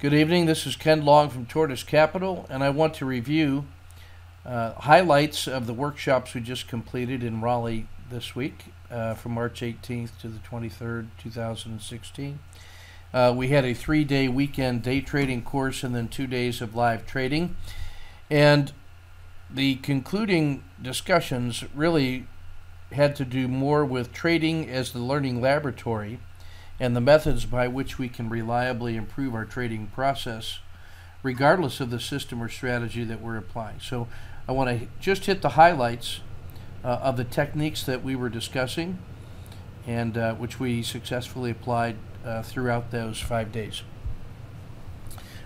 Good evening. This is Ken Long from Tortoise Capital, and I want to review highlights of the workshops we just completed in Raleigh this week from March 18th to the 23rd, 2016. We had a 3-day weekend day trading course and then 2 days of live trading. And the concluding discussions really had to do more with trading as the learning laboratory and the methods by which we can reliably improve our trading process regardless of the system or strategy that we're applying. So I want to just hit the highlights of the techniques that we were discussing and which we successfully applied throughout those 5 days.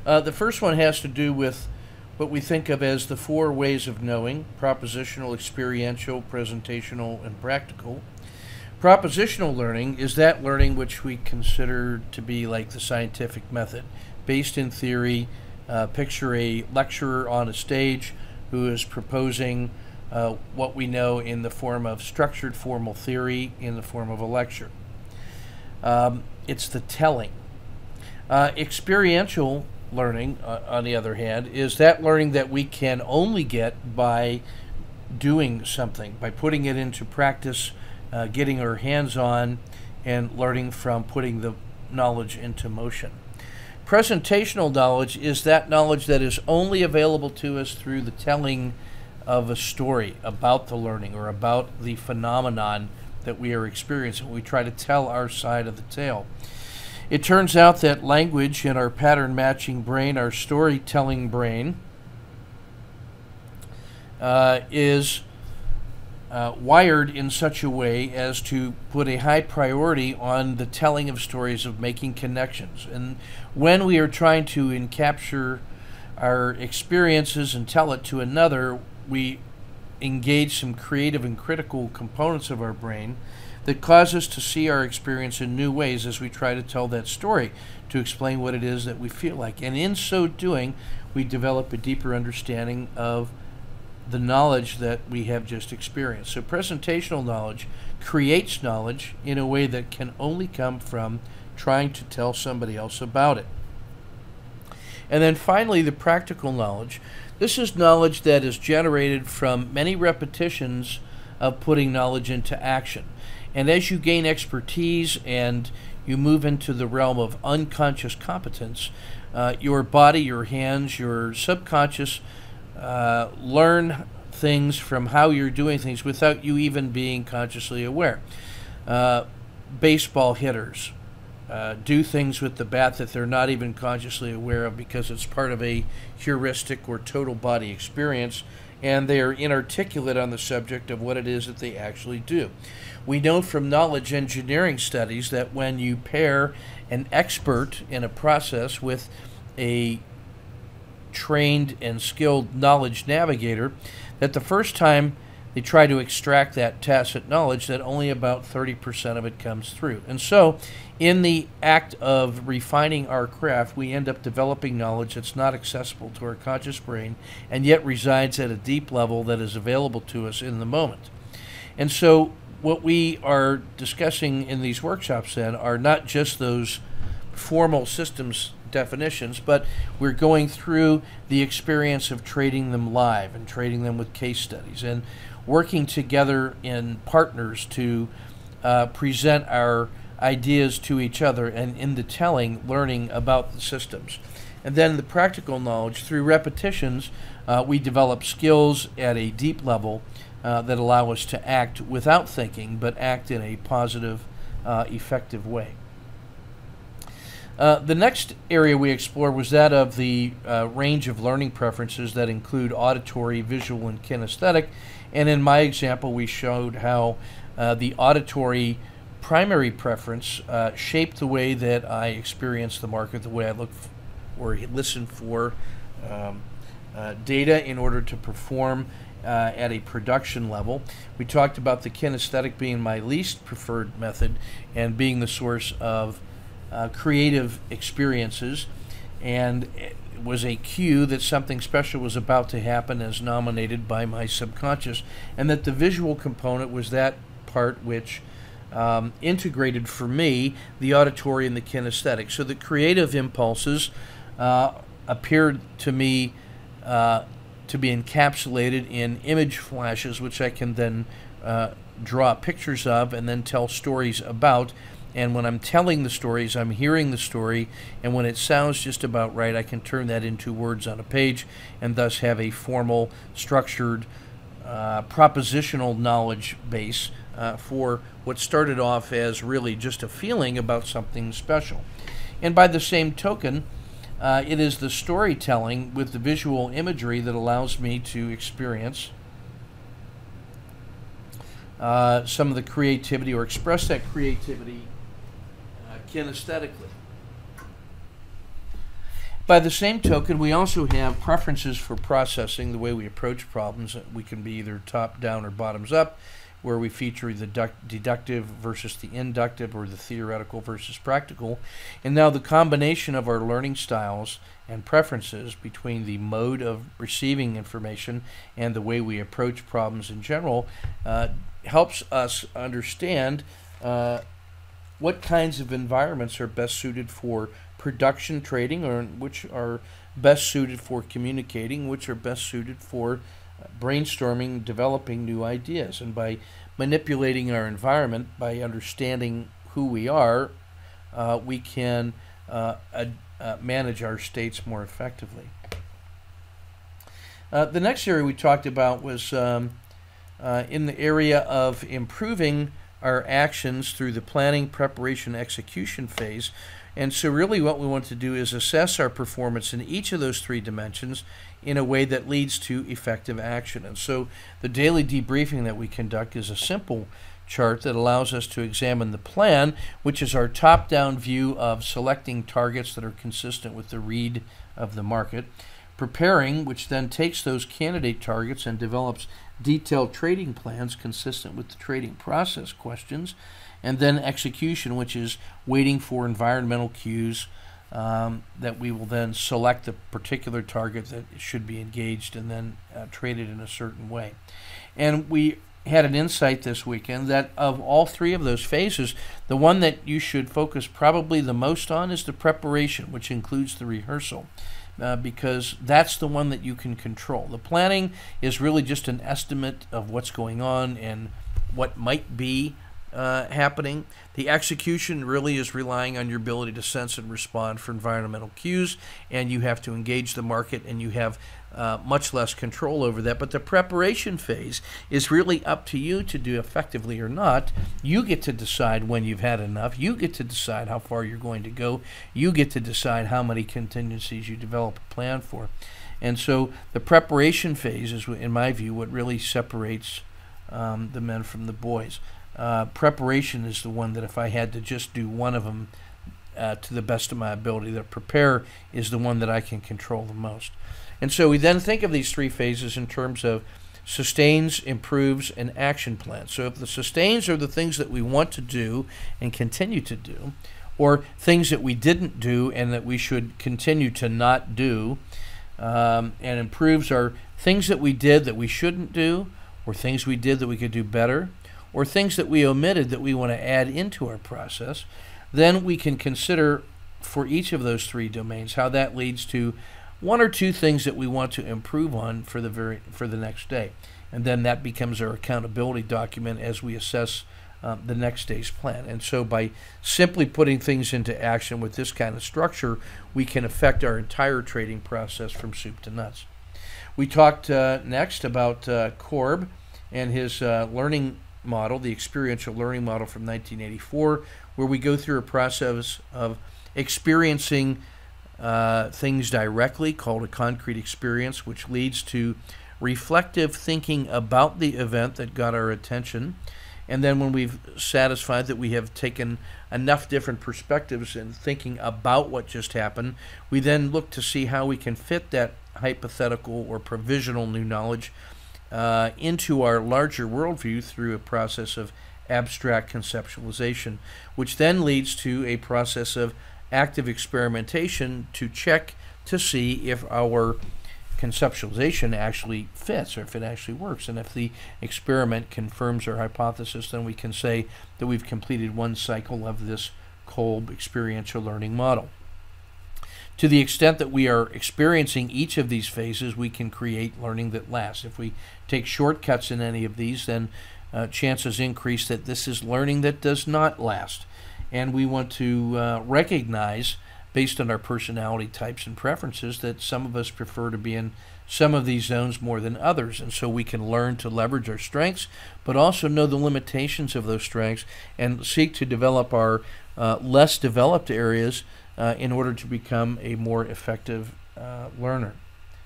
The first one has to do with what we think of as the 4 ways of knowing: propositional, experiential, presentational, and practical. Propositional learning is that learning which we consider to be like the scientific method, based in theory. Picture a lecturer on a stage who is proposing what we know in the form of structured formal theory in the form of a lecture. It's the telling. Experiential learning, on the other hand, is that learning that we can only get by doing something, by putting it into practice, getting our hands on, and learning from putting the knowledge into motion. Presentational knowledge is that knowledge that is only available to us through the telling of a story about the learning or about the phenomenon that we are experiencing. We try to tell our side of the tale. It turns out that language in our pattern matching brain, our storytelling brain, is wired in such a way as to put a high priority on the telling of stories, of making connections. And when we are trying to encapture our experiences and tell it to another, we engage some creative and critical components of our brain that cause us to see our experience in new ways as we try to tell that story, to explain what it is that we feel like. And in so doing, we develop a deeper understanding of the knowledge that we have just experienced. So presentational knowledge creates knowledge in a way that can only come from trying to tell somebody else about it. And then finally, the practical knowledge. This is knowledge that is generated from many repetitions of putting knowledge into action. And as you gain expertise and you move into the realm of unconscious competence, your body, your hands, your subconscious learn things from how you're doing things without you even being consciously aware. Baseball hitters do things with the bat that they're not even consciously aware of because it's part of a heuristic or total body experience, and they are inarticulate on the subject of what it is that they actually do. We know from knowledge engineering studies that when you pair an expert in a process with a trained and skilled knowledge navigator, that the first time they try to extract that tacit knowledge, that only about 30% of it comes through. And so in the act of refining our craft, we end up developing knowledge that's not accessible to our conscious brain and yet resides at a deep level that is available to us in the moment. And so what we are discussing in these workshops then are not just those formal systems definitions, but we're going through the experience of trading them live and trading them with case studies and working together in partners to present our ideas to each other, and in the telling, learning about the systems. And then the practical knowledge, through repetitions, we develop skills at a deep level that allow us to act without thinking, but act in a positive, effective way. The next area we explored was that of the range of learning preferences that include auditory, visual, and kinesthetic. And in my example, we showed how the auditory primary preference shaped the way that I experience the market, the way I look or listen for data in order to perform at a production level. We talked about the kinesthetic being my least preferred method and being the source of creative experiences, and it was a cue that something special was about to happen as nominated by my subconscious, and that the visual component was that part which integrated for me the auditory and the kinesthetic. So the creative impulses appeared to me to be encapsulated in image flashes, which I can then draw pictures of and then tell stories about. And when I'm telling the stories, I'm hearing the story, and when it sounds just about right, I can turn that into words on a page and thus have a formal, structured, propositional knowledge base for what started off as really just a feeling about something special. And by the same token, it is the storytelling with the visual imagery that allows me to experience some of the creativity or express that creativity kinesthetically. By the same token, we also have preferences for processing, the way we approach problems. We can be either top-down or bottoms-up, where we feature the deductive versus the inductive, or the theoretical versus practical. And now the combination of our learning styles and preferences between the mode of receiving information and the way we approach problems in general helps us understand what kinds of environments are best suited for production trading, or which are best suited for communicating, which are best suited for brainstorming, developing new ideas. And by manipulating our environment, by understanding who we are, we can manage our states more effectively. The next area we talked about was in the area of improving our actions through the planning, preparation, execution phase. And so really what we want to do is assess our performance in each of those three dimensions in a way that leads to effective action. And so the daily debriefing that we conduct is a simple chart that allows us to examine the plan, which is our top-down view of selecting targets that are consistent with the read of the market. Preparing, which then takes those candidate targets and develops detailed trading plans consistent with the trading process questions. And then execution, which is waiting for environmental cues that we will then select the particular target that should be engaged and then traded in a certain way. And we had an insight this weekend that of all three of those phases, the one that you should focus probably the most on is the preparation, which includes the rehearsal. Because that's the one that you can control. The planning is really just an estimate of what's going on and what might be happening. The execution really is relying on your ability to sense and respond for environmental cues, and you have to engage the market, and you have much less control over that. But the preparation phase is really up to you to do effectively or not. You get to decide when you've had enough. You get to decide how far you're going to go. You get to decide how many contingencies you develop a plan for. And so the preparation phase is, in my view, what really separates the men from the boys. Preparation is the one that if I had to just do one of them to the best of my ability, that prepare is the one that I can control the most. And so we then think of these three phases in terms of sustains, improves, and action plans. So if the sustains are the things that we want to do and continue to do, or things that we didn't do and that we should continue to not do, and improves are things that we did that we shouldn't do, or things we did that we could do better, or things that we omitted that we want to add into our process, then we can consider for each of those three domains how that leads to one or two things that we want to improve on for the next day. And then that becomes our accountability document as we assess the next day's plan. And so by simply putting things into action with this kind of structure, we can affect our entire trading process from soup to nuts. We talked next about Korb and his learning model, the experiential learning model from 1984, where we go through a process of experiencing things directly, called a concrete experience, which leads to reflective thinking about the event that got our attention. And then when we've satisfied that we have taken enough different perspectives in thinking about what just happened, we then look to see how we can fit that hypothetical or provisional new knowledge into our larger worldview through a process of abstract conceptualization, which then leads to a process of active experimentation to check to see if our conceptualization actually fits or if it actually works. And if the experiment confirms our hypothesis, then we can say that we've completed one cycle of this Kolb experiential learning model. To the extent that we are experiencing each of these phases, we can create learning that lasts. If we take shortcuts in any of these, then chances increase that this is learning that does not last. And we want to recognize, based on our personality types and preferences, that some of us prefer to be in some of these zones more than others. And so we can learn to leverage our strengths, but also know the limitations of those strengths and seek to develop our less developed areas in order to become a more effective learner.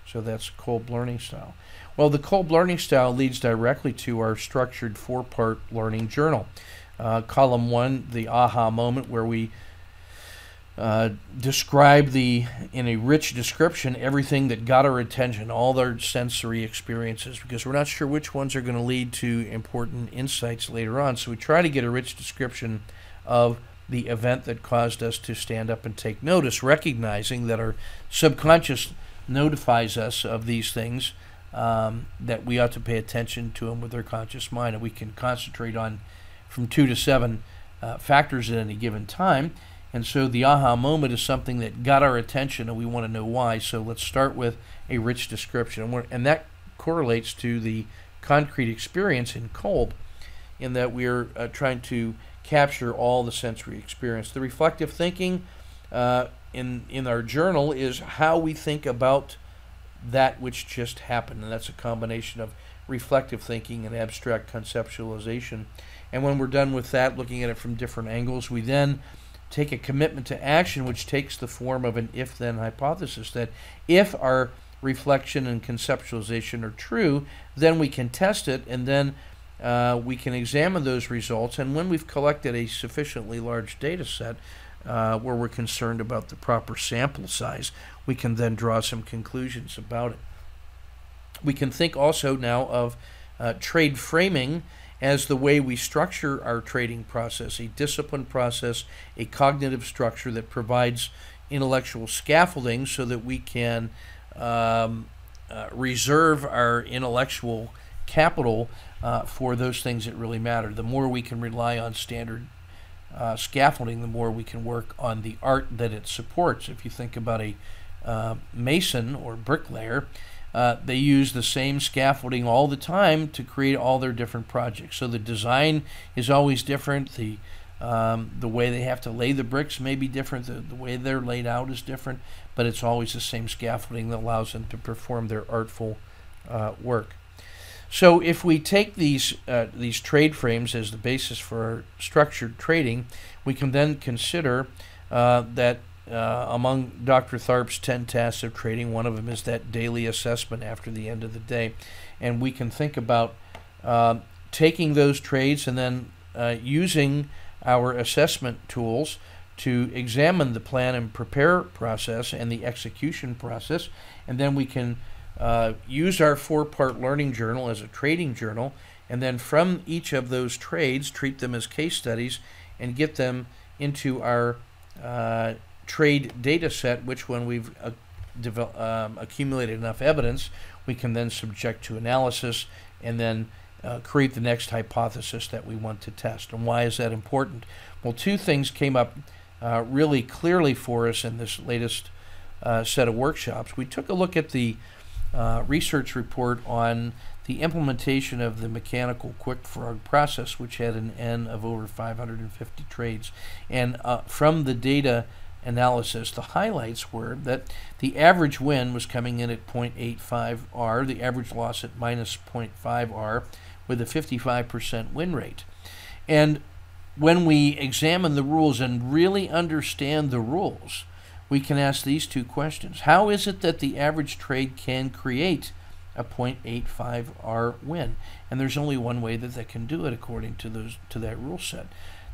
So that's Kolb learning style. Well, the Kolb learning style leads directly to our structured 4-part learning journal. Column 1, the aha moment, where we describe in a rich description everything that got our attention, all their sensory experiences, because we're not sure which ones are going to lead to important insights later on. So we try to get a rich description of the event that caused us to stand up and take notice, recognizing that our subconscious notifies us of these things, that we ought to pay attention to them with our conscious mind, and we can concentrate on from 2 to 7 factors at any given time. And so the aha moment is something that got our attention, and we want to know why. So let's start with a rich description, and that correlates to the concrete experience in Kolb, in that we're trying to capture all the sensory experience. The reflective thinking in our journal is how we think about that which just happened, and that's a combination of reflective thinking and abstract conceptualization. And when we're done with that, looking at it from different angles, we then take a commitment to action, which takes the form of an if-then hypothesis, that if our reflection and conceptualization are true, then we can test it, and then we can examine those results. And when we've collected a sufficiently large data set, where we're concerned about the proper sample size, we can then draw some conclusions about it. We can think also now of trade framing as the way we structure our trading process, a disciplined process, a cognitive structure that provides intellectual scaffolding so that we can reserve our intellectual capital for those things that really matter. The more we can rely on standard scaffolding, the more we can work on the art that it supports. If you think about a mason or bricklayer, they use the same scaffolding all the time to create all their different projects. So the design is always different. The way they have to lay the bricks may be different. The way they're laid out is different, but it's always the same scaffolding that allows them to perform their artful work. So if we take these trade frames as the basis for our structured trading, we can then consider that among Dr. Tharp's 10 tasks of trading, one of them is that daily assessment after the end of the day. And we can think about taking those trades and then using our assessment tools to examine the plan and prepare process and the execution process. And then we can use our 4-part learning journal as a trading journal, and then from each of those trades treat them as case studies and get them into our trade data set, which when we've accumulated enough evidence, we can then subject to analysis and then create the next hypothesis that we want to test. And why is that important? Well, 2 things came up really clearly for us in this latest set of workshops. We took a look at the research report on the implementation of the mechanical quick frog process, which had an N of over 550 trades. And from the data analysis, the highlights were that the average win was coming in at 0.85 R, the average loss at minus 0.5 R, with a 55% win rate. And when we examine the rules and really understand the rules, we can ask these 2 questions. How is it that the average trade can create a 0.85 R win? And there's only one way that they can do it according to that rule set.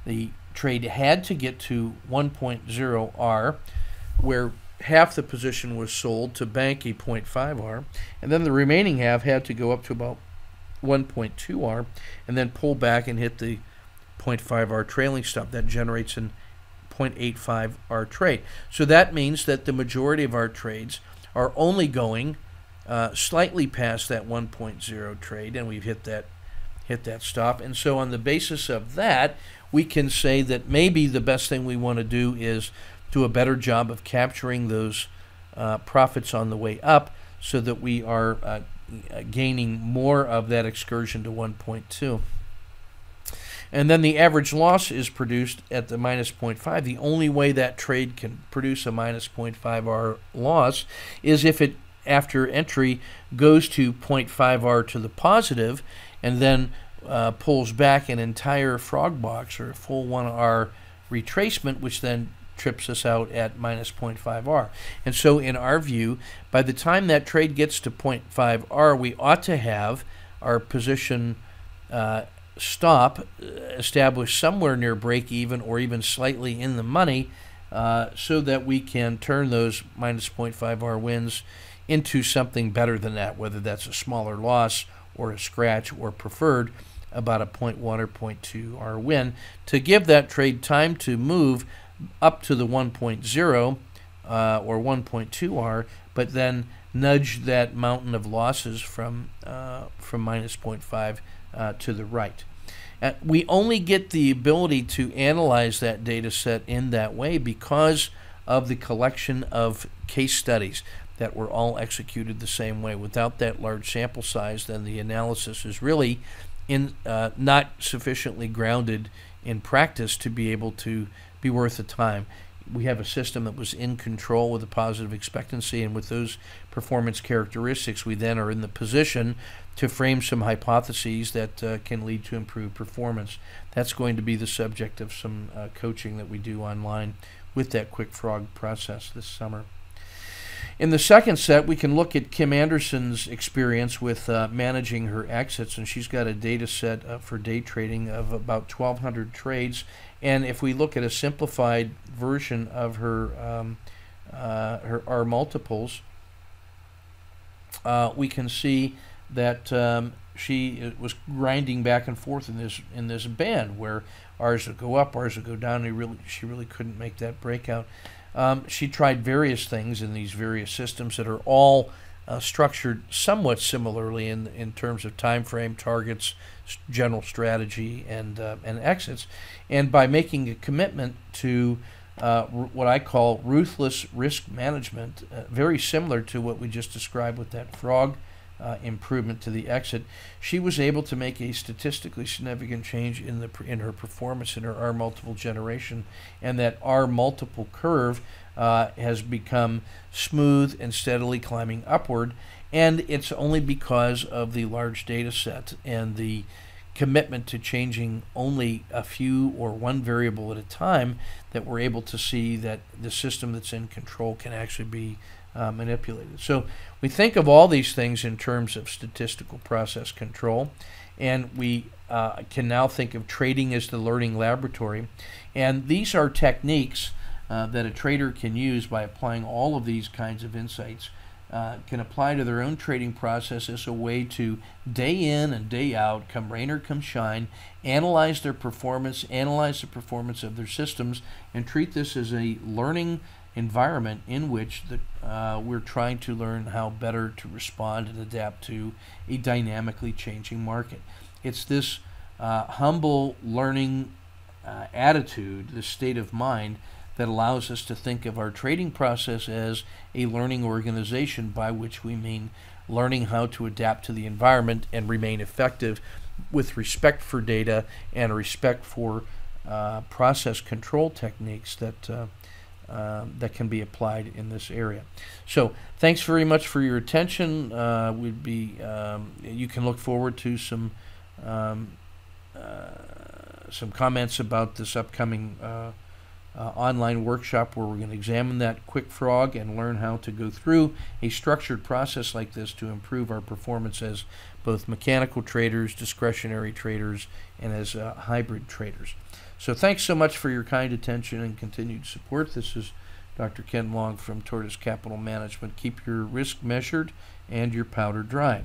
The trade had to get to 1.0 R, where half the position was sold to bank a 0.5 R, and then the remaining half had to go up to about 1.2 R, and then pull back and hit the 0.5 R trailing stop. That generates an 0.85 R trade. So that means that the majority of our trades are only going slightly past that 1.0 trade, and we've hit that stop. And so on the basis of that, we can say that maybe the best thing we want to do is do a better job of capturing those profits on the way up so that we are gaining more of that excursion to 1.2. And then the average loss is produced at the minus 0.5. The only way that trade can produce a minus 0.5R loss is if it, after entry, goes to 0.5R to the positive and then pulls back an entire frog box or a full 1R retracement, which then trips us out at minus 0.5R. And so in our view, by the time that trade gets to 0.5R, we ought to have our position stop established somewhere near break even or even slightly in the money, so that we can turn those minus 0.5R wins into something better than that, whether that's a smaller loss or a scratch, or preferred about a 0.1 or 0.2R win, to give that trade time to move up to the 1.0 or 1.2R, but then nudge that mountain of losses from minus 0.5 to the right. We only get the ability to analyze that data set in that way because of the collection of case studies that were all executed the same way. Without that large sample size, then the analysis is really not sufficiently grounded in practice to be able to be worth the time. We have a system that was in control with a positive expectancy, and with those performance characteristics, we then are in the position to frame some hypotheses that can lead to improved performance. That's going to be the subject of some coaching that we do online with that Quick Frog process this summer. In the second set, we can look at Kim Anderson's experience with managing her exits, and she's got a data set for day trading of about 1,200 trades. And if we look at a simplified version of her R multiples, we can see that she was grinding back and forth in this band where R's would go up, R's would go down, and she really couldn't make that breakout. She tried various things in these various systems that are all structured somewhat similarly in terms of time frame, targets, general strategy, and exits. And by making a commitment to what I call ruthless risk management, very similar to what we just described with that frog improvement to the exit, she was able to make a statistically significant change in her performance in her R multiple generation, and that R multiple curve has become smooth and steadily climbing upward. And it's only because of the large data set and the commitment to changing only a few or one variable at a time that we're able to see that the system that's in control can actually be manipulated. So we think of all these things in terms of statistical process control, and we can now think of trading as the learning laboratory. And these are techniques that a trader can use by applying all of these kinds of insights, can apply to their own trading process as a way to day in and day out, come rain or come shine, analyze their performance, analyze the performance of their systems, and treat this as a learning environment in which we're trying to learn how better to respond and adapt to a dynamically changing market. It's this humble learning attitude, this state of mind, that allows us to think of our trading process as a learning organization, by which we mean learning how to adapt to the environment and remain effective with respect for data and respect for process control techniques that can be applied in this area. So thanks very much for your attention. You can look forward to some comments about this upcoming online workshop where we're going to examine that Quick Frog and learn how to go through a structured process like this to improve our performance as both mechanical traders, discretionary traders, and as hybrid traders. So thanks so much for your kind attention and continued support. This is Dr. Ken Long from Tortoise Capital Management. Keep your risk measured and your powder dry.